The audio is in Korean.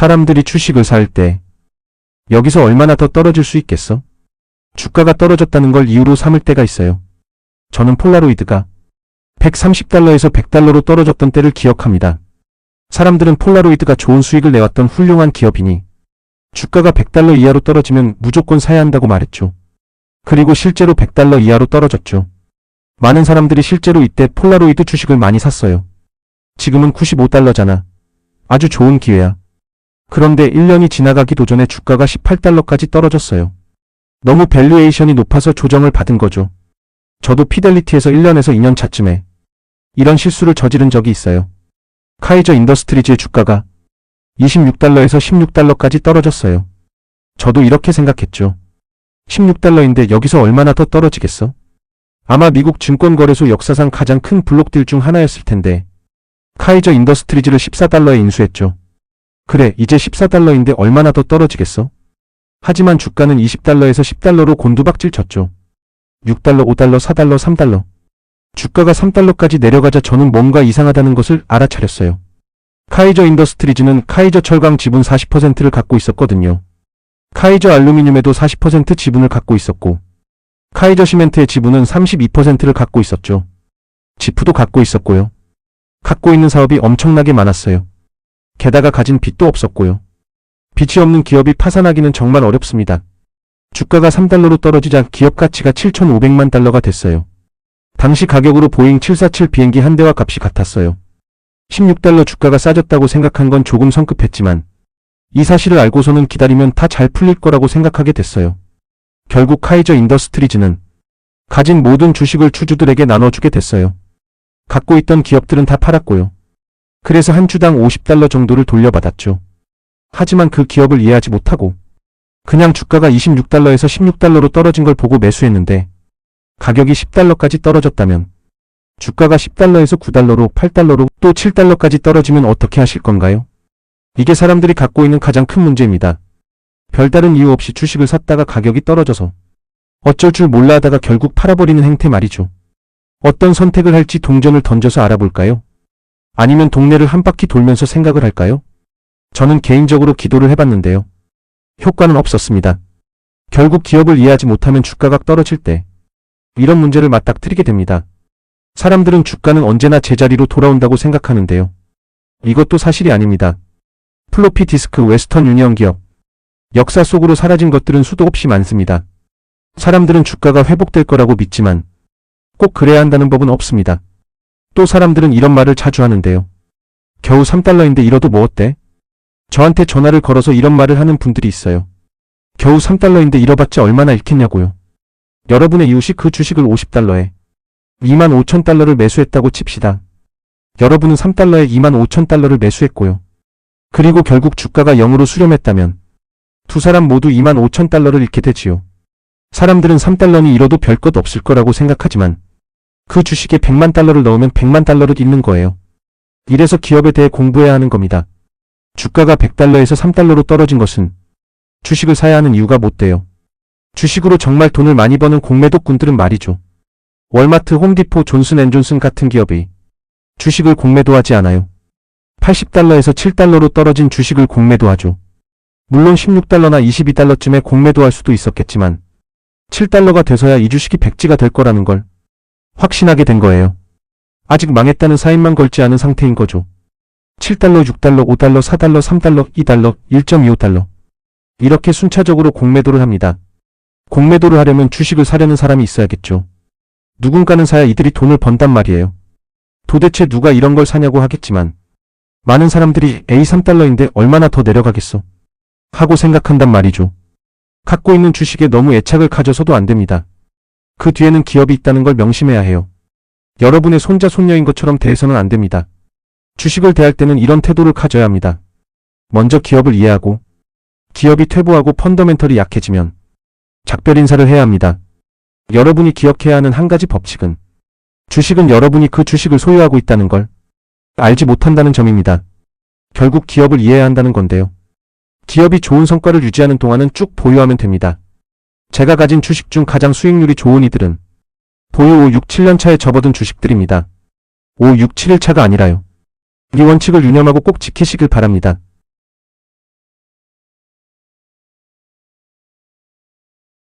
사람들이 주식을 살 때 여기서 얼마나 더 떨어질 수 있겠어? 주가가 떨어졌다는 걸 이유로 삼을 때가 있어요. 저는 폴라로이드가 130달러에서 100달러로 떨어졌던 때를 기억합니다. 사람들은 폴라로이드가 좋은 수익을 내왔던 훌륭한 기업이니 주가가 100달러 이하로 떨어지면 무조건 사야 한다고 말했죠. 그리고 실제로 100달러 이하로 떨어졌죠. 많은 사람들이 실제로 이때 폴라로이드 주식을 많이 샀어요. 지금은 95달러잖아. 아주 좋은 기회야. 그런데 1년이 지나가기도 전에 주가가 18달러까지 떨어졌어요. 너무 밸류에이션이 높아서 조정을 받은 거죠. 저도 피델리티에서 1년에서 2년 차쯤에 이런 실수를 저지른 적이 있어요. 카이저 인더스트리즈의 주가가 26달러에서 16달러까지 떨어졌어요. 저도 이렇게 생각했죠. 16달러인데 여기서 얼마나 더 떨어지겠어? 아마 미국 증권거래소 역사상 가장 큰 블록딜 중 하나였을 텐데 카이저 인더스트리즈를 14달러에 인수했죠. 그래, 이제 14달러인데 얼마나 더 떨어지겠어? 하지만 주가는 20달러에서 10달러로 곤두박질 쳤죠. 6달러, 5달러, 4달러, 3달러. 주가가 3달러까지 내려가자 저는 뭔가 이상하다는 것을 알아차렸어요. 카이저 인더스트리즈는 카이저 철강 지분 40%를 갖고 있었거든요. 카이저 알루미늄에도 40% 지분을 갖고 있었고 카이저 시멘트의 지분은 32%를 갖고 있었죠. 지프도 갖고 있었고요. 갖고 있는 사업이 엄청나게 많았어요. 게다가 가진 빚도 없었고요. 빚이 없는 기업이 파산하기는 정말 어렵습니다. 주가가 3달러로 떨어지자 기업 가치가 7,500만 달러가 됐어요. 당시 가격으로 보잉 747 비행기 한 대와 값이 같았어요. 16달러 주가가 싸졌다고 생각한 건 조금 성급했지만 이 사실을 알고서는 기다리면 다 잘 풀릴 거라고 생각하게 됐어요. 결국 카이저 인더스트리즈는 가진 모든 주식을 주주들에게 나눠주게 됐어요. 갖고 있던 기업들은 다 팔았고요. 그래서 한 주당 50달러 정도를 돌려받았죠. 하지만 그 기업을 이해하지 못하고 그냥 주가가 26달러에서 16달러로 떨어진 걸 보고 매수했는데 가격이 10달러까지 떨어졌다면 주가가 10달러에서 9달러로 8달러로 또 7달러까지 떨어지면 어떻게 하실 건가요? 이게 사람들이 갖고 있는 가장 큰 문제입니다. 별다른 이유 없이 주식을 샀다가 가격이 떨어져서 어쩔 줄 몰라 하다가 결국 팔아버리는 행태 말이죠. 어떤 선택을 할지 동전을 던져서 알아볼까요? 아니면 동네를 한 바퀴 돌면서 생각을 할까요? 저는 개인적으로 기도를 해봤는데요. 효과는 없었습니다. 결국 기업을 이해하지 못하면 주가가 떨어질 때 이런 문제를 맞닥뜨리게 됩니다. 사람들은 주가는 언제나 제자리로 돌아온다고 생각하는데요. 이것도 사실이 아닙니다. 플로피 디스크, 웨스턴 유니언 기업. 역사 속으로 사라진 것들은 수도 없이 많습니다. 사람들은 주가가 회복될 거라고 믿지만 꼭 그래야 한다는 법은 없습니다. 또 사람들은 이런 말을 자주 하는데요. 겨우 3달러인데 잃어도 뭐 어때? 저한테 전화를 걸어서 이런 말을 하는 분들이 있어요. 겨우 3달러인데 잃어봤자 얼마나 잃겠냐고요. 여러분의 이웃이 그 주식을 50달러에 25,000달러를 매수했다고 칩시다. 여러분은 3달러에 25,000달러를 매수했고요. 그리고 결국 주가가 0으로 수렴했다면 두 사람 모두 25,000달러를 잃게 되지요. 사람들은 3달러니 잃어도 별것 없을 거라고 생각하지만 그 주식에 100만 달러를 넣으면 100만 달러를 잃는 거예요. 이래서 기업에 대해 공부해야 하는 겁니다. 주가가 100달러에서 3달러로 떨어진 것은 주식을 사야 하는 이유가 못 돼요. 주식으로 정말 돈을 많이 버는 공매도꾼들은 말이죠. 월마트, 홈디포, 존슨앤존슨 같은 기업이 주식을 공매도하지 않아요. 80달러에서 7달러로 떨어진 주식을 공매도하죠. 물론 16달러나 22달러쯤에 공매도할 수도 있었겠지만 7달러가 돼서야 이 주식이 백지가 될 거라는 걸 확신하게 된 거예요. 아직 망했다는 사인만 걸지 않은 상태인 거죠. 7달러, 6달러, 5달러, 4달러, 3달러, 2달러, 1.25달러. 이렇게 순차적으로 공매도를 합니다. 공매도를 하려면 주식을 사려는 사람이 있어야겠죠. 누군가는 사야 이들이 돈을 번단 말이에요. 도대체 누가 이런 걸 사냐고 하겠지만 많은 사람들이 에이 3달러인데 얼마나 더 내려가겠어? 하고 생각한단 말이죠. 갖고 있는 주식에 너무 애착을 가져서도 안 됩니다. 그 뒤에는 기업이 있다는 걸 명심해야 해요. 여러분의 손자 손녀인 것처럼 대해서는 안 됩니다. 주식을 대할 때는 이런 태도를 가져야 합니다. 먼저 기업을 이해하고 기업이 퇴보하고 펀더멘털이 약해지면 작별 인사를 해야 합니다. 여러분이 기억해야 하는 한 가지 법칙은 주식은 여러분이 그 주식을 소유하고 있다는 걸 알지 못한다는 점입니다. 결국 기업을 이해해야 한다는 건데요. 기업이 좋은 성과를 유지하는 동안은 쭉 보유하면 됩니다. 제가 가진 주식 중 가장 수익률이 좋은 이들은 보유 5, 6, 7년 차에 접어든 주식들입니다. 5, 6, 7일 차가 아니라요. 이 원칙을 유념하고 꼭 지키시길 바랍니다.